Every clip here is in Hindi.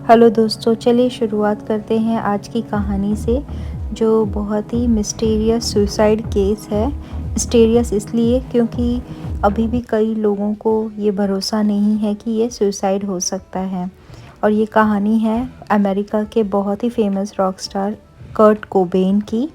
हेलो दोस्तों, चलिए शुरुआत करते हैं आज की कहानी से जो बहुत ही मिस्टीरियस सुसाइड केस है। मिस्टीरियस इसलिए क्योंकि अभी भी कई लोगों को ये भरोसा नहीं है कि ये सुसाइड हो सकता है। और ये कहानी है अमेरिका के बहुत ही famous rock star Kurt Cobain की,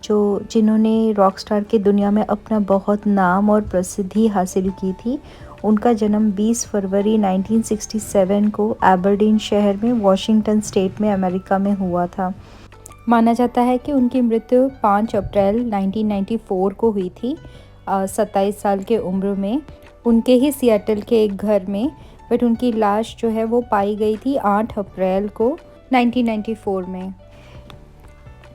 जो जिन्होंने रॉकस्टार की दुनिया में अपना बहुत नाम और प्रसिद्धि हासिल की थी। उनका जन्म 20 फरवरी 1967 को एबरडीन शहर में वॉशिंगटन स्टेट में अमेरिका में हुआ था। माना जाता है कि उनकी मृत्यु 5 अप्रैल 1994 को हुई थी, 27 साल के उम्र में, उनके ही सियाटल के एक घर में। बट उनकी लाश जो है वो पाई गई थी 8 अप्रैल को 1994 में।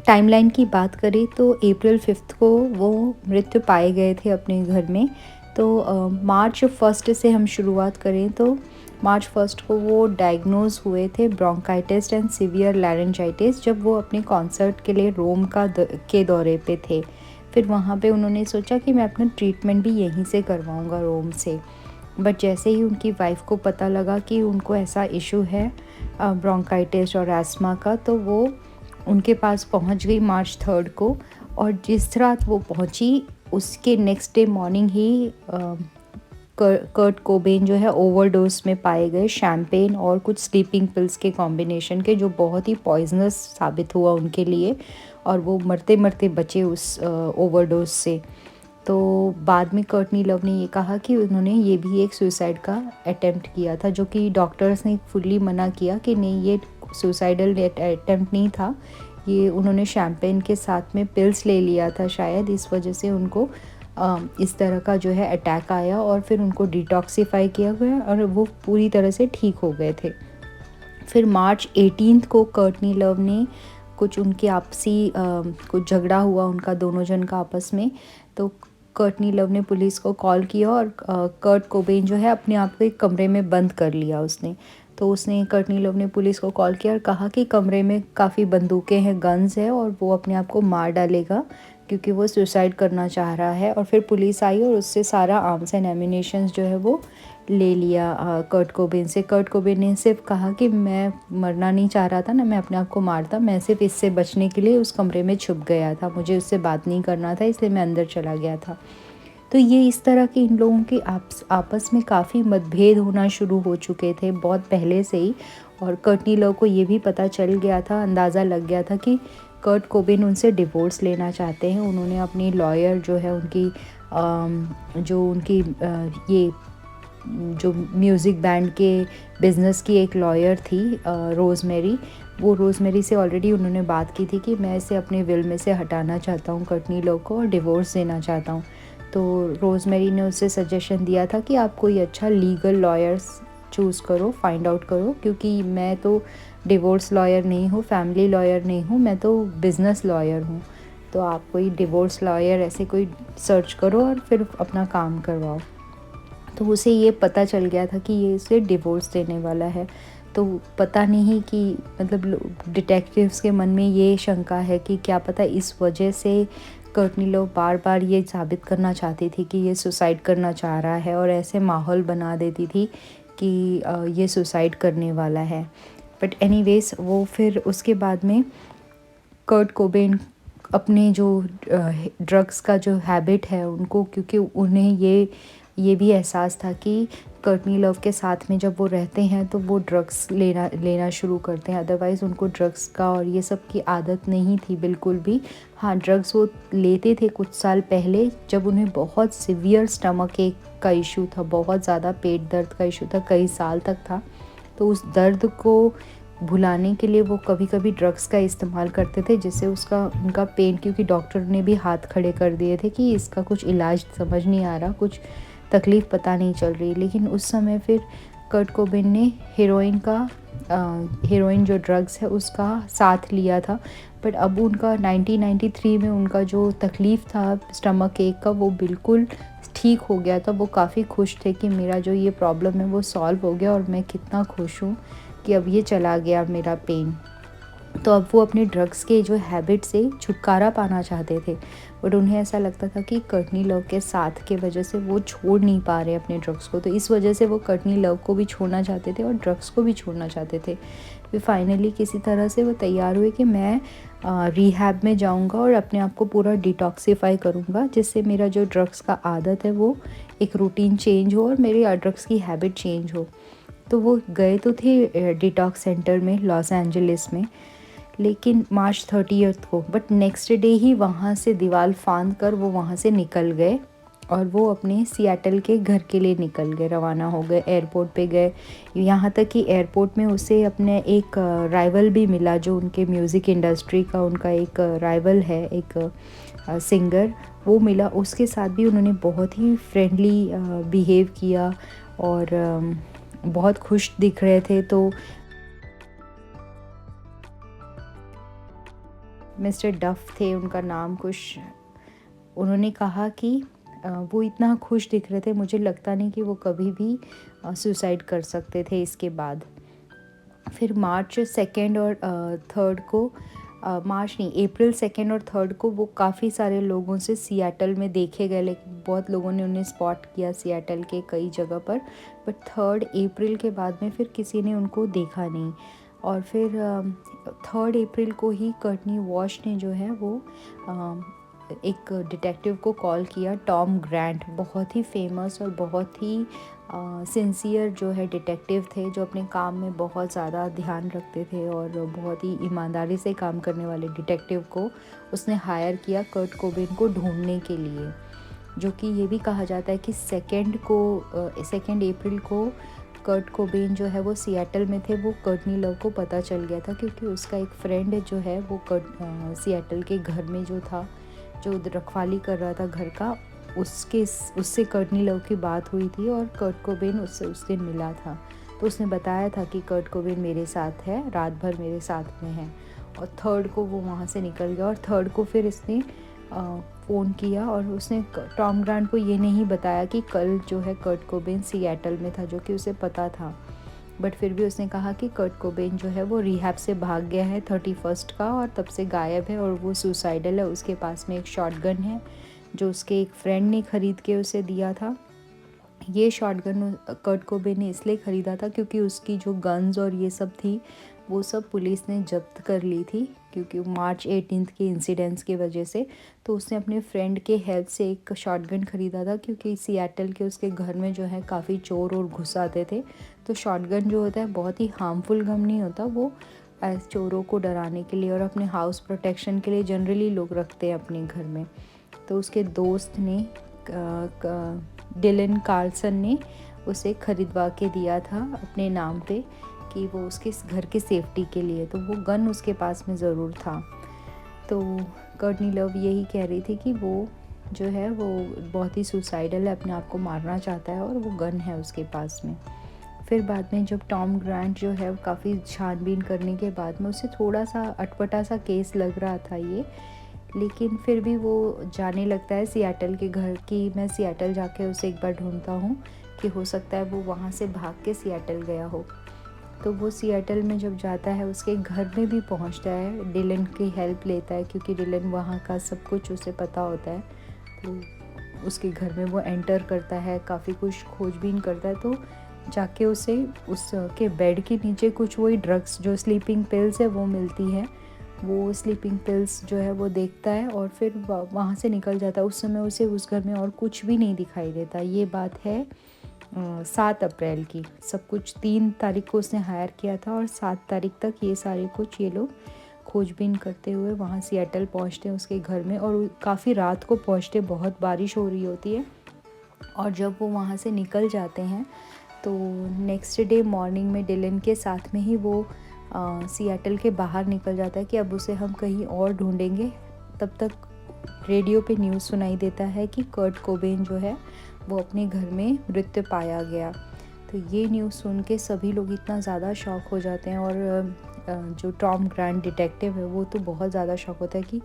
टाइमलाइन की बात करें तो अप्रैल 5 को वो मृत्यु पाए गए थे अपने घर में। तो मार्च 1 से हम शुरुआत करें तो मार्च 1 को वो डायग्नोज हुए थे ब्रोंकाइटिस एंड सीवियर लैरेंजाइटिस, जब वो अपने कॉन्सर्ट के लिए रोम के दौरे पे थे। फिर वहाँ पे उन्होंने सोचा कि मैं अपना ट्रीटमेंट भी यहीं से करवाऊँगा, रोम से। बट जैसे ही उनकी वाइफ को पता लगा कि उनको ऐसा इशू है ब्रोंकाइटिस और एस्मा का, तो वो उनके पास पहुंच गई मार्च 3 को। और जिस रात वो पहुंची उसके नेक्स्ट डे मॉर्निंग ही कर्ट कोबेन जो है ओवरडोज में पाए गए, शैम्पेन और कुछ स्लीपिंग पिल्स के कॉम्बिनेशन के, जो बहुत ही पॉइजनस साबित हुआ उनके लिए। और वो मरते मरते बचे उस ओवरडोज से। तो बाद में कर्टनी लव ने ये कहा कि उन्होंने ये भी एक सुसाइड का अटेम्प्ट किया था, जो कि डॉक्टर्स ने फुल्ली मना किया कि नहीं, ये सुसाइडल अटेम्प्ट नहीं था। ये उन्होंने शैम्पेन के साथ में पिल्स ले लिया था शायद, इस वजह से उनको इस तरह का जो है अटैक आया। और फिर उनको डिटॉक्सीफाई किया गया और वो पूरी तरह से ठीक हो गए थे। फिर मार्च 18 को कर्टनी लव ने कुछ उनके आपसी कुछ झगड़ा हुआ उनका दोनों जन का आपस में। तो कर्टनी लव ने पुलिस को कॉल किया और कर्ट कोबेन जो है अपने आप को एक कमरे में बंद कर लिया उसने। तो उसने कर्टनी लव ने पुलिस को कॉल किया और कहा कि कमरे में काफ़ी बंदूकें हैं, गन्स है, और वो अपने आप को मार डालेगा क्योंकि वो सुसाइड करना चाह रहा है। और फिर पुलिस आई और उससे सारा आर्म्स एंड एमिनेशंस जो है वो ले लिया कर्ट कोबेन से। कर्ट कोबेन ने सिर्फ कहा कि मैं मरना नहीं चाह रहा था ना, मैं अपने आप को मारता, मैं सिर्फ इससे बचने के लिए उस कमरे में छुप गया था, मुझे उससे बात नहीं करना था, इसलिए मैं अंदर चला गया था। तो ये इस तरह के इन लोगों के आपस में काफ़ी मतभेद होना शुरू हो चुके थे बहुत पहले से ही। और कर्टनी लव को ये भी पता चल गया था, अंदाज़ा लग गया था कि कर्ट कोबेन उनसे डिवोर्स लेना चाहते हैं। उन्होंने अपनी लॉयर जो है उनकी जो उनकी ये जो म्यूज़िक बैंड के बिज़नेस की एक लॉयर थी रोज़मेरी, वो रोज़मेरी से ऑलरेडी उन्होंने बात की थी कि मैं इसे अपने विल में से हटाना चाहता हूँ कर्टनी लव को, और डिवोर्स देना चाहता हूँ। तो रोज़मेरी ने उससे सजेशन दिया था कि आप कोई अच्छा लीगल लॉयर्स चूज़ करो, फाइंड आउट करो, क्योंकि मैं तो डिवोर्स लॉयर नहीं हूँ, फैमिली लॉयर नहीं हूँ, मैं तो बिज़नेस लॉयर हूँ। तो आप कोई डिवोर्स लॉयर ऐसे कोई सर्च करो और फिर अपना काम करवाओ। तो उसे ये पता चल गया था कि ये इसे डिवोर्स देने वाला है। तो पता नहीं कि मतलब डिटेक्टिव्स के मन में ये शंका है कि क्या पता इस वजह से कर्टनी लव बार बार ये साबित करना चाहती थी कि ये सुसाइड करना चाह रहा है, और ऐसे माहौल बना देती थी कि ये सुसाइड करने वाला है। बट एनीवेज वो फिर उसके बाद में कर्ट कोबेन अपने जो ड्रग्स का जो हैबिट है उनको, क्योंकि उन्हें ये भी एहसास था कि कर्टनी लव के साथ में जब वो रहते हैं तो वो ड्रग्स लेना शुरू करते हैं। अदरवाइज़ उनको ड्रग्स का और ये सब की आदत नहीं थी बिल्कुल भी। हाँ, ड्रग्स वो लेते थे कुछ साल पहले, जब उन्हें बहुत सिवियर स्टमक एक का इशू था, बहुत ज़्यादा पेट दर्द का इशू था, कई साल तक था। तो उस दर्द को भुलाने के लिए वो कभी कभी ड्रग्स का इस्तेमाल करते थे, जिससे उनका पेन, क्योंकि डॉक्टर ने भी हाथ खड़े कर दिए थे कि इसका कुछ इलाज समझ नहीं आ रहा, कुछ तकलीफ़ पता नहीं चल रही। लेकिन उस समय फिर कर्ट कोबेन ने हेरोइन जो ड्रग्स है उसका साथ लिया था। बट अब उनका 1993 में उनका जो तकलीफ़ था स्टमक एक का, वो बिल्कुल ठीक हो गया था। वो काफ़ी खुश थे कि मेरा जो ये प्रॉब्लम है वो सॉल्व हो गया, और मैं कितना खुश हूँ कि अब ये चला गया मेरा पेन। तो अब वो अपने ड्रग्स के जो हैबिट से छुटकारा पाना चाहते थे, बट उन्हें ऐसा लगता था कि कर्टनी लव के साथ के वजह से वो छोड़ नहीं पा रहे अपने ड्रग्स को, तो इस वजह से वो कर्टनी लव को भी छोड़ना चाहते थे और ड्रग्स को भी छोड़ना चाहते थे। फिर फाइनली किसी तरह से वो तैयार हुए कि मैं रिहैब में जाऊंगा और अपने आप को पूरा डिटॉक्सीफाई करूंगा, जिससे मेरा जो ड्रग्स का आदत है वो एक रूटीन चेंज हो और मेरी ड्रग्स की हैबिट चेंज हो। तो वो गए तो थे डिटॉक्स सेंटर में लॉस एंजलिस में, लेकिन मार्च 30 को, बट नेक्स्ट डे ही वहाँ से दीवार फांद कर वो वहाँ से निकल गए और वो अपने सियाटल के घर के लिए निकल गए, रवाना हो गए, एयरपोर्ट पे गए। यहाँ तक कि एयरपोर्ट में उसे अपने एक राइवल भी मिला, जो उनके म्यूज़िक इंडस्ट्री का उनका एक राइवल है, एक सिंगर, वो मिला। उसके साथ भी उन्होंने बहुत ही फ्रेंडली बिहेव किया और बहुत खुश दिख रहे थे। तो मिस्टर डफ थे उनका नाम कुछ, उन्होंने कहा कि वो इतना खुश दिख रहे थे, मुझे लगता नहीं कि वो कभी भी सुसाइड कर सकते थे इसके बाद। फिर मार्च 2 और 3 को मार्च नहीं, अप्रैल 2 और 3 को वो काफ़ी सारे लोगों से सियाटल में देखे गए, लेकिन बहुत लोगों ने उन्हें स्पॉट किया सियाटल के कई जगह पर, बट 3 अप्रैल के बाद में फिर किसी ने उनको देखा नहीं। और फिर 3 अप्रैल को ही कर्टनी वॉश ने जो है वो एक डिटेक्टिव को कॉल किया, टॉम ग्रैंट, बहुत ही फेमस और बहुत ही सिंसियर जो है डिटेक्टिव थे, जो अपने काम में बहुत ज़्यादा ध्यान रखते थे और बहुत ही ईमानदारी से काम करने वाले डिटेक्टिव को उसने हायर किया कर्ट कोबेन को ढूंढने के लिए। जो कि ये भी कहा जाता है कि 2 अप्रैल को कर्ट कोबेन जो है वो सियाटल में थे, वो कर्टनी लव को पता चल गया था, क्योंकि उसका एक फ्रेंड जो है वो सियाटल के घर में जो था, जो रखवाली कर रहा था घर का, उससे कर्टनी लव की बात हुई थी और कर्ट कोबेन उससे उस दिन मिला था। तो उसने बताया था कि कर्ट कोबेन मेरे साथ है, रात भर मेरे साथ में है। और 3 को वो वहाँ से निकल गया और 3 को फिर इसने फ़ोन किया और उसने टॉम ग्रांट को ये नहीं बताया कि कल जो है कर्ट कोबेन सियाटल में था, जो कि उसे पता था, बट फिर भी उसने कहा कि कर्ट कोबेन जो है वो रिहैब से भाग गया है 31 का और तब से गायब है और वो सुसाइडल है। उसके पास में एक शॉटगन है जो उसके एक फ्रेंड ने ख़रीद के उसे दिया था। ये शॉटगन कर्ट कोबेन ने इसलिए ख़रीदा था क्योंकि उसकी जो गन्स और ये सब थी वो सब पुलिस ने जब्त कर ली थी, क्योंकि मार्च 18 के इंसिडेंट्स की वजह से। तो उसने अपने फ्रेंड के हेल्प से एक शॉटगन ख़रीदा था, क्योंकि सियाटल के उसके घर में जो है काफ़ी चोर और घुस आते थे। तो शॉटगन जो होता है बहुत ही हार्मफुल गन नहीं होता, वो चोरों को डराने के लिए और अपने हाउस प्रोटेक्शन के लिए जनरली लोग रखते हैं अपने घर में। तो उसके दोस्त ने डिलन कार्लसन ने उसे ख़रीदवा के दिया था अपने नाम पे, कि वो उसके घर के सेफ्टी के लिए, तो वो गन उसके पास में ज़रूर था। तो कर्टनी लव यही कह रही थी कि वो जो है वो बहुत ही सुसाइडल है, अपने आप को मारना चाहता है और वो गन है उसके पास में। फिर बाद में जब टॉम ग्रांट जो है काफ़ी छानबीन करने के बाद में उसे थोड़ा सा अटपटा सा केस लग रहा था ये, लेकिन फिर भी वो जाने लगता है सियाटल के घर की, मैं सियाटल जाके उसे एक बार ढूंढता हूँ कि हो सकता है वो वहाँ से भाग के सियाटल गया हो। तो वो सियाटल में जब जाता है उसके घर में भी पहुँचता है, डिलन की हेल्प लेता है क्योंकि डिलन वहाँ का सब कुछ उसे पता होता है। तो उसके घर में वो एंटर करता है, काफ़ी कुछ खोजबीन करता है, तो जाके उसे उसके बेड के नीचे कुछ वही ड्रग्स जो स्लीपिंग पिल्स है वो मिलती है। वो स्लीपिंग पिल्स जो है वो देखता है और फिर वहाँ से निकल जाता है। उस समय उसे उस घर में और कुछ भी नहीं दिखाई देता। ये बात है 7 अप्रैल की। सब कुछ 3 तारीख को उसने हायर किया था और 7 तारीख तक ये सारे कुछ ये लोग खोजबीन करते हुए वहाँ सियाटल पहुँचते हैं उसके घर में, और काफ़ी रात को पहुँचते, बहुत बारिश हो रही होती है। और जब वो वहाँ से निकल जाते हैं तो नेक्स्ट डे मॉर्निंग में डिलन के साथ में ही वो सियाटल के बाहर निकल जाता है कि अब उसे हम कहीं और ढूंढेंगे। तब तक रेडियो पे न्यूज़ सुनाई देता है कि कर्ट कोबेन जो है वो अपने घर में मृत पाया गया। तो ये न्यूज़ सुन के सभी लोग इतना ज़्यादा शॉक हो जाते हैं, और जो टॉम ग्रांट डिटेक्टिव है वो तो बहुत ज़्यादा शॉक होता है कि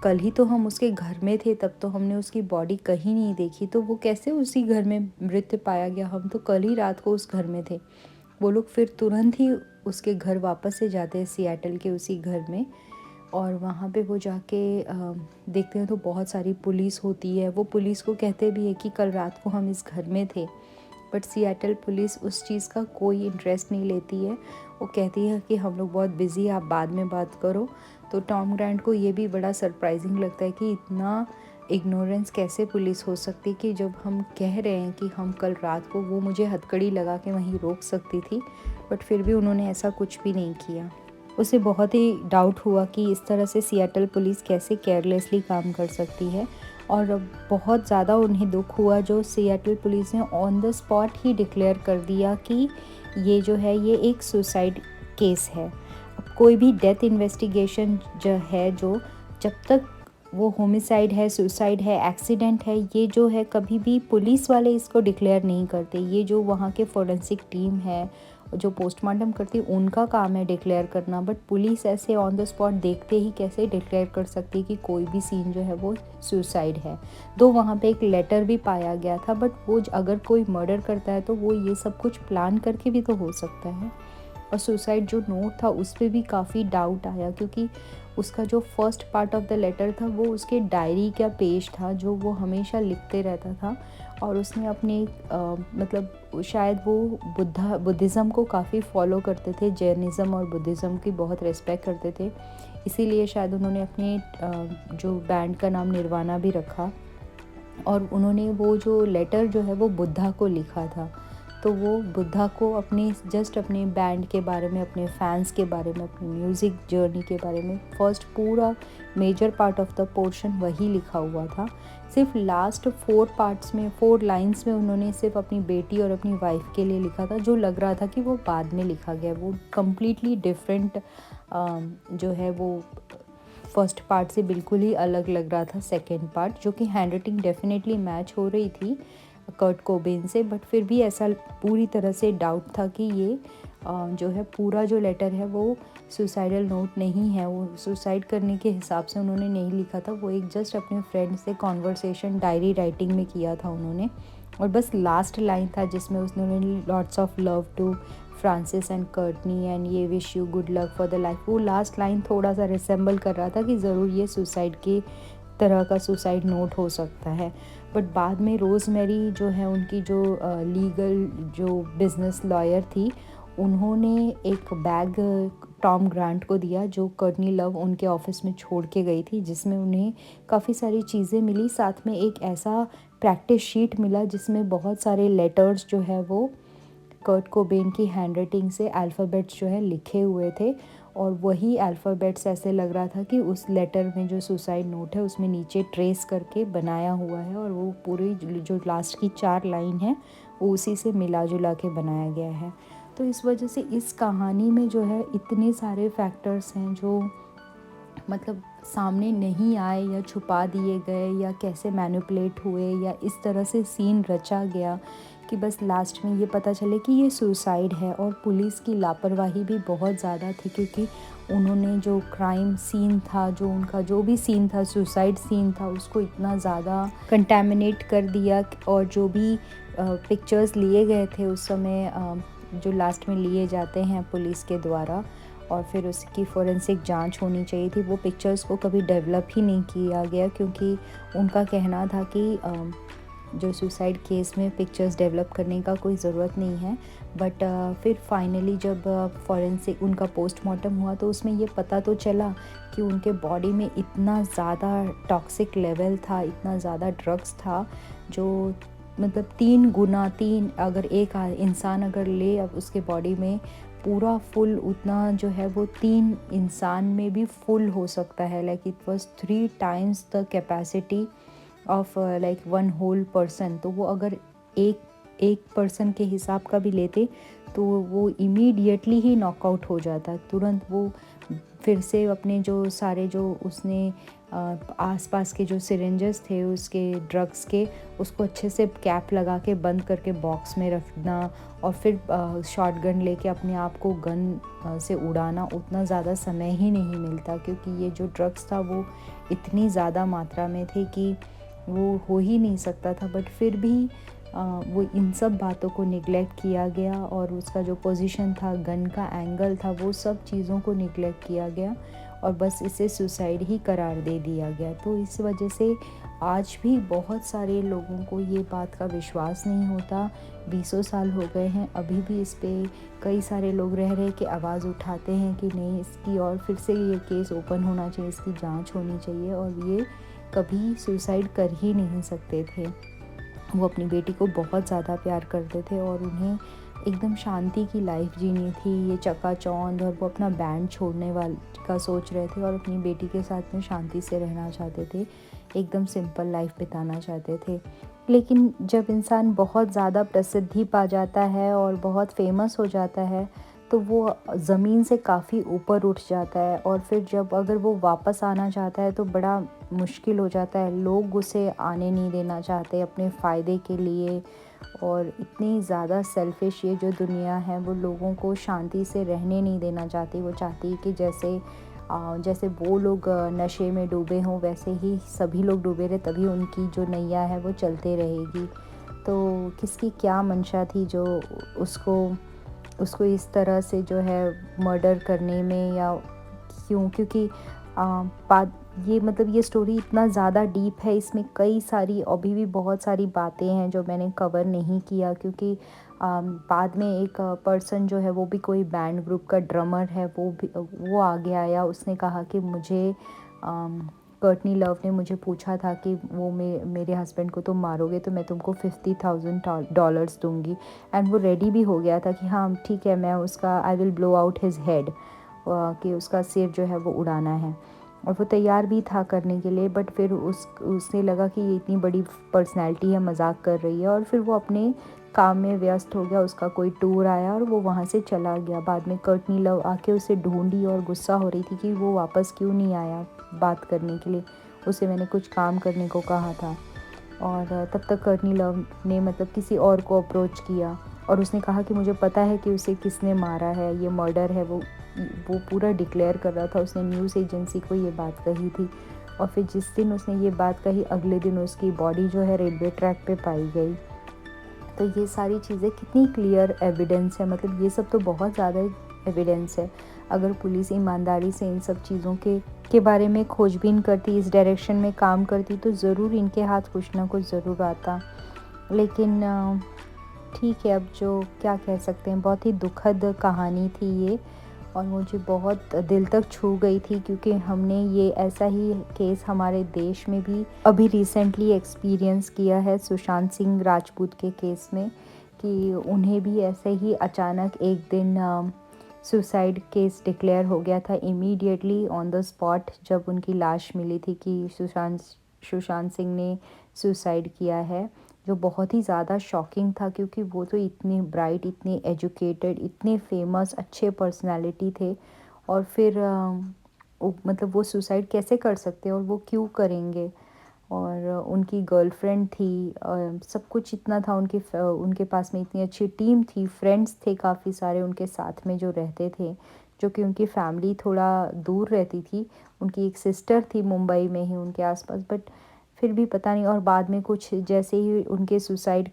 कल ही तो हम उसके घर में थे, तब तो हमने उसकी बॉडी कहीं नहीं देखी, तो वो कैसे उसी घर में मृत पाया गया, हम तो कल ही रात को उस घर में थे। वो लोग फिर तुरंत ही उसके घर वापस से जाते हैं, सिएटल के उसी घर में। और वहाँ पे वो जाके देखते हैं तो बहुत सारी पुलिस होती है। वो पुलिस को कहते भी है कि कल रात को हम इस घर में थे, बट सिएटल पुलिस उस चीज़ का कोई इंटरेस्ट नहीं लेती है। वो कहती है कि हम लोग बहुत बिज़ी है, आप बाद में बात करो। तो टॉम ग्रैंट को ये भी बड़ा सरप्राइजिंग लगता है कि इतना इग्नोरेंस कैसे पुलिस हो सकती कि जब हम कह रहे हैं कि हम कल रात को, वो मुझे हथकड़ी लगा के वहीं रोक सकती थी, बट फिर भी उन्होंने ऐसा कुछ भी नहीं किया। उसे बहुत ही डाउट हुआ कि इस तरह से सिएटल पुलिस कैसे केयरलेसली काम कर सकती है। और बहुत ज़्यादा उन्हें दुख हुआ जो सिएटल पुलिस ने on the spot he declare कर दिया कि ये जो है ये एक सुसाइड केस है। अब कोई भी डेथ इन्वेस्टिगेशन जो है, जो जब तक वो होमिसाइड है, सुसाइड है, एक्सीडेंट है, ये जो है कभी भी पुलिस वाले इसको डिक्लेयर नहीं करते। ये जो वहाँ के फोरेंसिक टीम है, जो पोस्टमार्टम करती है, उनका काम है डिक्लेयर करना। बट पुलिस ऐसे ऑन द स्पॉट देखते ही कैसे डिक्लेयर कर सकती कि कोई भी सीन जो है वो सुसाइड है। दो वहाँ पे एक लेटर भी पाया गया था, बट वो अगर कोई मर्डर करता है तो वो ये सब कुछ प्लान करके भी तो हो सकता है। और सुसाइड जो नोट था उस पर भी काफ़ी डाउट आया, क्योंकि उसका जो first part of the letter था वो उसके डायरी का पेज था जो वो हमेशा लिखते रहता था। और उसने अपने मतलब शायद वो बुद्धिज़्म को काफ़ी फॉलो करते थे, जैनिज़्म और बुद्धिज़्म की बहुत रिस्पेक्ट करते थे, इसीलिए शायद उन्होंने अपने जो बैंड का नाम निर्वाणा भी रखा। और उन्होंने वो जो लेटर जो है वो बुद्धा को लिखा था। तो वो बुद्धा को अपने बैंड के बारे में, अपने फैंस के बारे में, अपनी म्यूज़िक जर्नी के बारे में फर्स्ट पूरा major part of the portion वही लिखा हुआ था। सिर्फ लास्ट 4 लाइंस में उन्होंने सिर्फ अपनी बेटी और अपनी वाइफ के लिए लिखा था, जो लग रहा था कि वो बाद में लिखा गया। वो कम्प्लीटली डिफरेंट जो है वो फर्स्ट पार्ट से बिल्कुल ही अलग लग रहा था सेकेंड पार्ट, जो कि हैंड राइटिंग डेफिनेटली मैच हो रही थी कर्ट कोबेन से। बट फिर भी ऐसा पूरी तरह से डाउट था कि ये जो है पूरा जो लेटर है वो सुसाइडल नोट नहीं है, वो सुसाइड करने के हिसाब से उन्होंने नहीं लिखा था। वो एक जस्ट अपने फ्रेंड से कॉन्वर्सेशन डायरी राइटिंग में किया था उन्होंने। और बस लास्ट लाइन था जिसमें उन्होंने lots of love to Frances and Courtney and ये wish you good luck for the life. वो लास्ट लाइन थोड़ा सा रिसेंबल कर रहा था कि ज़रूर ये सुसाइड के तरह का सुसाइड नोट हो सकता है। बट बाद में रोज़मेरी जो है उनकी जो लीगल जो बिज़नेस लॉयर थी, उन्होंने एक बैग टॉम ग्रांट को दिया जो कर्टनी लव उनके ऑफिस में छोड़ के गई थी, जिसमें उन्हें काफ़ी सारी चीज़ें मिली। साथ में एक ऐसा प्रैक्टिस शीट मिला जिसमें बहुत सारे लेटर्स जो है वो कर्ट कोबेन की हैंडराइटिंग से अल्फ़ाबेट्स जो है लिखे हुए थे। और वही अल्फ़ाबेट्स ऐसे लग रहा था कि उस लेटर में जो सुसाइड नोट है उसमें नीचे ट्रेस करके बनाया हुआ है, और वो पूरी जो लास्ट की 4 लाइन है वो उसी से मिला जुला के बनाया गया है। तो इस वजह से इस कहानी में जो है इतने सारे फैक्टर्स हैं जो मतलब सामने नहीं आए या छुपा दिए गए या कैसे मैनिपुलेट हुए या इस तरह से सीन रचा गया कि बस लास्ट में ये पता चले कि ये सुसाइड है। और पुलिस की लापरवाही भी बहुत ज़्यादा थी, क्योंकि उन्होंने जो क्राइम सीन था, जो उनका जो भी सीन था, सुसाइड सीन था, उसको इतना ज़्यादा कंटेमिनेट कर दिया। और जो भी पिक्चर्स लिए गए थे उस समय, जो लास्ट में लिए जाते हैं पुलिस के द्वारा और फिर उसकी फोरेंसिक जांच होनी चाहिए थी, वो पिक्चर्स को कभी डेवलप ही नहीं किया गया, क्योंकि उनका कहना था कि जो सुसाइड केस में पिक्चर्स डेवलप करने का कोई ज़रूरत नहीं है। बट फिर फाइनली जब फॉरेंसिक उनका पोस्टमार्टम हुआ तो उसमें ये पता तो चला कि उनके बॉडी में इतना ज़्यादा टॉक्सिक लेवल था, इतना ज़्यादा ड्रग्स था, जो मतलब 3 गुना अगर एक इंसान अगर ले अब उसके बॉडी में पूरा फुल, उतना जो है वो 3 इंसान में भी फुल हो सकता है। Like it was 3 times the capacity of like 1 whole person. तो वो अगर एक पर्सन के हिसाब का भी लेते तो वो इमीडिएटली ही नॉकआउट हो जाता, तुरंत वो फिर से अपने जो सारे जो उसने आसपास के जो सिरिंजेस थे उसके ड्रग्स के, उसको अच्छे से कैप लगा के बंद करके बॉक्स में रखना और फिर शॉटगन लेके अपने आप को गन से उड़ाना, उतना ज़्यादा समय ही नहीं मिलता, क्योंकि ये जो ड्रग्स था वो इतनी ज़्यादा मात्रा में थे कि वो हो ही नहीं सकता था। बट फिर भी वो इन सब बातों को निगलेक्ट किया गया और उसका जो पोजीशन था, गन का एंगल था, वो सब चीज़ों को निगलेक्ट किया गया और बस इसे सुसाइड ही करार दे दिया गया। तो इस वजह से आज भी बहुत सारे लोगों को ये बात का विश्वास नहीं होता। बीसों साल हो गए हैं, अभी भी इस पे कई सारे लोग रह रहे कि आवाज़ उठाते हैं कि नहीं, इसकी और फिर से ये केस ओपन होना चाहिए, इसकी जांच होनी चाहिए। और ये कभी सुसाइड कर ही नहीं सकते थे। वो अपनी बेटी को बहुत ज़्यादा प्यार करते थे और उन्हें एकदम शांति की लाइफ जीनी थी, ये चकाचौंध, और वो अपना बैंड छोड़ने वाल का सोच रहे थे और अपनी बेटी के साथ में शांति से रहना चाहते थे, एकदम सिंपल लाइफ बिताना चाहते थे। लेकिन जब इंसान बहुत ज़्यादा प्रसिद्धि पा जाता है और बहुत फेमस हो जाता है तो वो ज़मीन से काफ़ी ऊपर उठ जाता है और फिर जब अगर वो वापस आना चाहता है तो बड़ा मुश्किल हो जाता है। लोग उसे आने नहीं देना चाहते अपने फ़ायदे के लिए, और इतनी ज़्यादा सेल्फ़िश ये जो दुनिया है वो लोगों को शांति से रहने नहीं देना चाहती। वो चाहती है कि जैसे वो लोग नशे में डूबे हों वैसे ही सभी लोग डूबे रहे, तभी उनकी जो नैया है वो चलते रहेगी। तो किसकी क्या मंशा थी जो उसको उसको इस तरह से जो है मर्डर करने में, या क्यों? क्योंकि बात ये मतलब ये स्टोरी इतना ज़्यादा डीप है, इसमें कई सारी अभी भी बहुत सारी बातें हैं जो मैंने कवर नहीं किया, क्योंकि बाद में एक पर्सन जो है वो भी कोई बैंड ग्रुप का ड्रमर है, वो आगे आया। उसने कहा कि मुझे कर्टनी लव ने मुझे पूछा था कि वो मेरे हस्बैंड को तुम मारोगे तो मैं तुमको $50,000 दूंगी। एंड वो रेडी भी हो गया था कि हाँ ठीक है, मैं उसका I will blow out his head, कि उसका सिर जो है वो उड़ाना है, और वो तैयार भी था करने के लिए। बट फिर उसने लगा कि ये इतनी बड़ी पर्सनैलिटी है, मजाक कर रही है, और फिर वो अपने काम में व्यस्त हो गया। उसका कोई टूर आया और वो वहाँ से चला गया। बाद में कर्टनी लव आके उसे ढूंढी और गुस्सा हो रही थी कि वो वापस क्यों नहीं आया बात करने के लिए, उसे मैंने कुछ काम करने को कहा था। और तब तक कर्टनी लव ने मतलब किसी और को अप्रोच किया और उसने कहा कि मुझे पता है कि उसे किसने मारा है, ये मर्डर है। वो पूरा डिक्लेयर कर रहा था, उसने न्यूज़ एजेंसी को ये बात कही थी। और फिर जिस दिन उसने ये बात कही अगले दिन उसकी बॉडी जो है रेलवे ट्रैक पे पाई गई। तो ये सारी चीज़ें कितनी क्लियर एविडेंस है, मतलब ये सब तो बहुत ज़्यादा एविडेंस है। अगर पुलिस ईमानदारी से इन सब चीज़ों के बारे में खोजबीन करती, इस डायरेक्शन में काम करती, तो ज़रूर इनके हाथ कुछ ना कुछ ज़रूर आता। लेकिन ठीक है, अब जो क्या कह सकते हैं, बहुत ही दुखद कहानी थी ये, और मुझे बहुत दिल तक छू गई थी, क्योंकि हमने ये ऐसा ही केस हमारे देश में भी अभी रिसेंटली एक्सपीरियंस किया है सुशांत सिंह राजपूत के केस में, कि उन्हें भी ऐसे ही अचानक एक दिन सुसाइड केस डिक्लेयर हो गया था इमीडिएटली ऑन द स्पॉट, जब उनकी लाश मिली थी कि सुशांत सिंह ने सुसाइड किया है, जो बहुत ही ज़्यादा शॉकिंग था, क्योंकि वो तो इतने ब्राइट, इतने एजुकेटेड, इतने फेमस, अच्छे पर्सनालिटी थे, और फिर मतलब वो सुसाइड कैसे कर सकते हैं और वो क्यों करेंगे? और उनकी गर्लफ्रेंड थी, सब कुछ इतना था, उनके पास में इतनी अच्छी टीम थी, फ्रेंड्स थे काफ़ी सारे उनके साथ में जो रहते थे, जो कि उनकी फैमिली थोड़ा दूर रहती थी। उनकी एक सिस्टर थी मुंबई में ही उनके आसपास, बट फिर भी पता नहीं। और बाद में कुछ जैसे ही उनके सुसाइड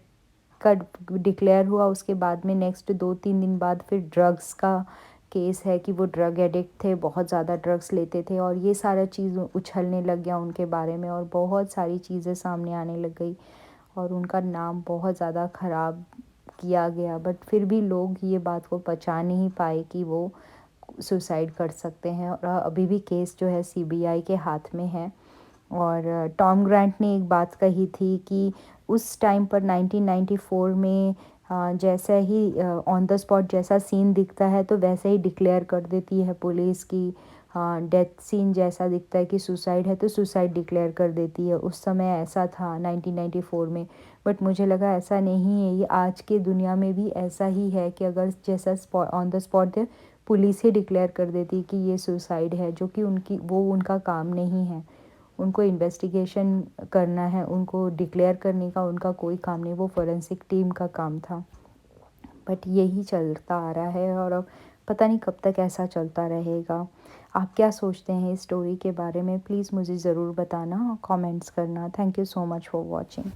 का डिक्लेयर हुआ, उसके बाद में नेक्स्ट 2-3 दिन बाद फिर ड्रग्स का केस है कि वो ड्रग एडिक्ट थे, बहुत ज़्यादा ड्रग्स लेते थे, और ये सारा चीज़ उछलने लग गया उनके बारे में, और बहुत सारी चीज़ें सामने आने लग गई, और उनका नाम बहुत ज़्यादा ख़राब किया गया। बट फिर भी लोग ये बात को पचा नहीं पाए कि वो सुसाइड कर सकते हैं, और अभी भी केस जो है सीबीआई के हाथ में है। और टॉम ग्रैंट ने एक बात कही थी कि उस टाइम पर 1994 में जैसा ही ऑन द स्पॉट जैसा सीन दिखता है तो वैसे ही डिक्लेयर कर देती है पुलिस की, डेथ सीन जैसा दिखता है कि सुसाइड है तो सुसाइड डिक्लेयर कर देती है। उस समय ऐसा था 1994 में, बट मुझे लगा ऐसा नहीं है, ये आज के दुनिया में भी ऐसा ही है कि अगर जैसा स्पॉट ऑन द स्पॉट है पुलिस ही डिक्लेयर कर देती कि ये सुसाइड है, जो कि उनका काम नहीं है। उनको इन्वेस्टिगेशन करना है, उनको डिक्लेयर करने का उनका कोई काम नहीं, वो फोरेंसिक टीम का काम था। बट यही चलता आ रहा है, और अब पता नहीं कब तक ऐसा चलता रहेगा। आप क्या सोचते हैं इस स्टोरी के बारे में? प्लीज़ मुझे ज़रूर बताना, कमेंट्स करना। Thank you so much for watching.